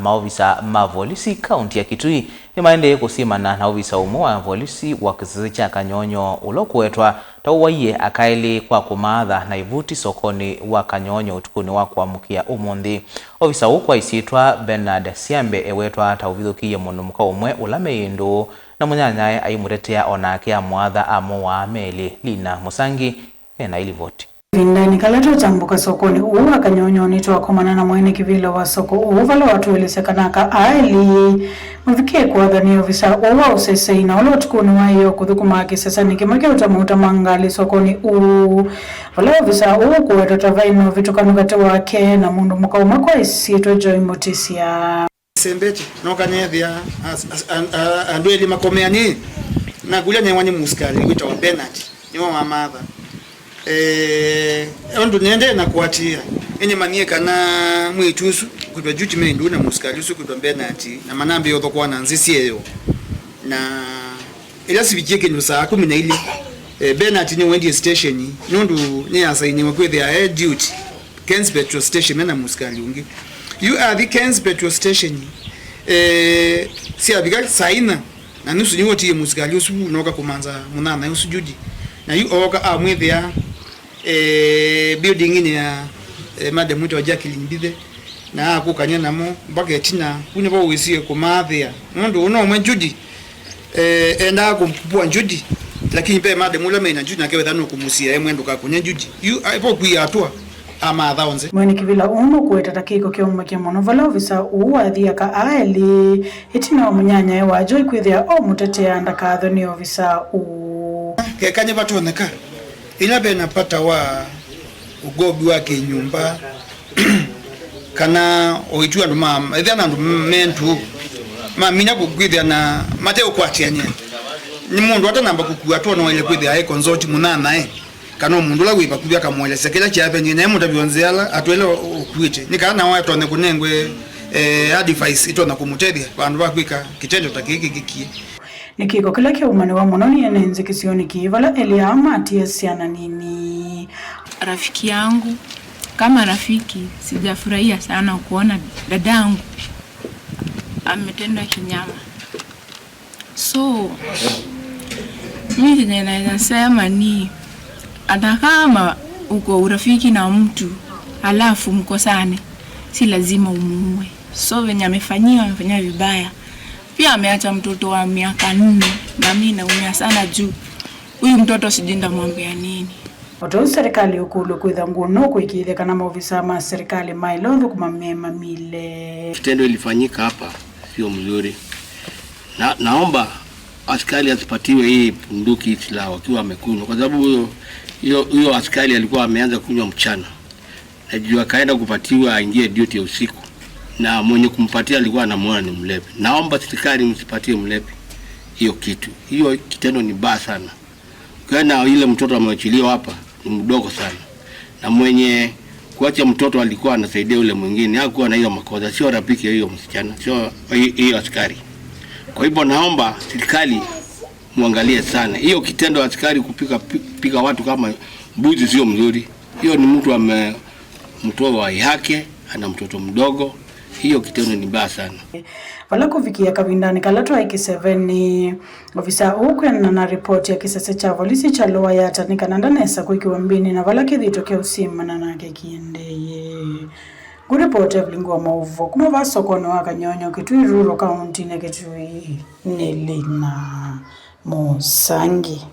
maofisa mavolisi kaunti ya Kitui nimaende kusimana na ofisa umwe wa volisi wa kisisi cha Kanyonyo ulokuetwa tauwaiye akaili kwa kumadha na ivuti sokoni wa Kanyonyo utukuni wa kuamkia umundi. Ofisa ukwa isitwa Bernard Siambe ewetwa tauvithukiye munumuka umwe ulameindu na munyanyaye aimutetea onake amwadha amo wa meli Lina Musangi ena ilivoti. Vindani kalato tambuka sokoni uwa Kanyonyo nitwa komana na mwene kivila wa soko uvala watu welisekanaka aili mvikie kwa dhani ofisa uwa usese ina wala tukuni wa hiyo kuthukuma sasa nikimake utamuta mangali sokoni wala ofisa uwa kuwa tatavaino vitukanukate wake na mundu muka umakwa isitwe Joy Mutisia Sembeti nokanyethia andueli makomeani na kulia nyewani muskali wita wa Bernard niwa mamadha ondo nende na kuatia enye manie kana mwitusu kutwa juti mendu na muskali usu kutwa Bernard na manambi yoto kwa nanzisi eyo na ila sibijeke nusa 12 Bernard ni wendi station nundu ni asaini mkwethe ya duty Kens petrol station na muskali ungi you are the Kens petrol station si abiga saina na nusu nyoti ya muskali usu noka kumanza munana usu judi na you oka amwethe ya building ni ya madam mtu wa Jacqueline Mbithe na akukanya namo mpaka tina kune ba wisiye kumathia ndo uno mwe judi enda kumpua judi lakini pe madam ula mena judi na kewe thano kumusia mwendo ka kunya judi you ipo kuiatua ama thaonze mwene kivila uno kueta takiko kioma kia monovala ofisa uwa thia ka aeli itina munyanya wa Joy kwithia o mutetea ndakatho ni ofisa kekanye batoneka ila bena pata wa ugobi wake nyumba kana oitua ndo mama ithana ndo mentu mina kugwithia na mateo kwatianye ni mundu atanamba kukua tono ile kwithia ai consult munana kana mundu la wipa kubya kamwele sekela chape nyine mutabyonzela atwele okuite nikana wa tone kunengwe advice itona kumutethia bandu bakwika kitendo takiki kikie nikiko kila kia umane wa mononi enenze kisioni kivala Eliama atiesiana nini. Rafiki yangu kama rafiki sijafurahia sana kuona dadangu ametenda kinyama. So mimi naweza sema ni hata kama uko urafiki na mtu alafu mkosane si lazima umuue. So venye amefanyia vibaya. Pia ameacha mtoto wa miaka 4 na mimi naumia sana juu huyu mtoto sijinda mwambia nini. Oto serikali ukulu kwitha nguno kuikile kana maofisa ma serikali mailodho kumamema mile. Kitendo ilifanyika hapa sio mzuri. Naomba askari asipatiwe hii bunduki silaha wakiwa wamekunywa kwa sababu huyo askari alikuwa ameanza kunywa mchana. Najua akaenda kupatiwa aingie duty ya usiku. Na mwenye kumpatia alikuwa anamuona ni mlevi. Naomba serikali msipatie mlevi hiyo kitu. Hiyo kitendo ni baya sana. Kana ile mtoto ameachiliwa hapa ni mdogo sana. Na mwenye kuacha mtoto alikuwa anasaidia yule mwingine. Hakuwa na hiyo makosa. Sio rafiki hiyo msichana. Sio hiyo askari. Kwa hivyo naomba serikali muangalie sana. Hiyo kitendo askari kupika watu kama mbuzi sio mzuri. Hiyo ni mtu mtoto wa yake, ana mtoto mdogo. Hiyo kitendo ni baya sana. Wala kufikia kavindani kalato haiki 7 ni ofisa huku na report ya kisasa cha polisi cha Lower Yata ni kananda nesa kuikiwa mbini na wala kithitokea usima na nake kiendeye. Good report Evelyn wa mauvo kuma vasokono wa Kanyonyo Kitui Rural County na Kitui ni Lina Musangi.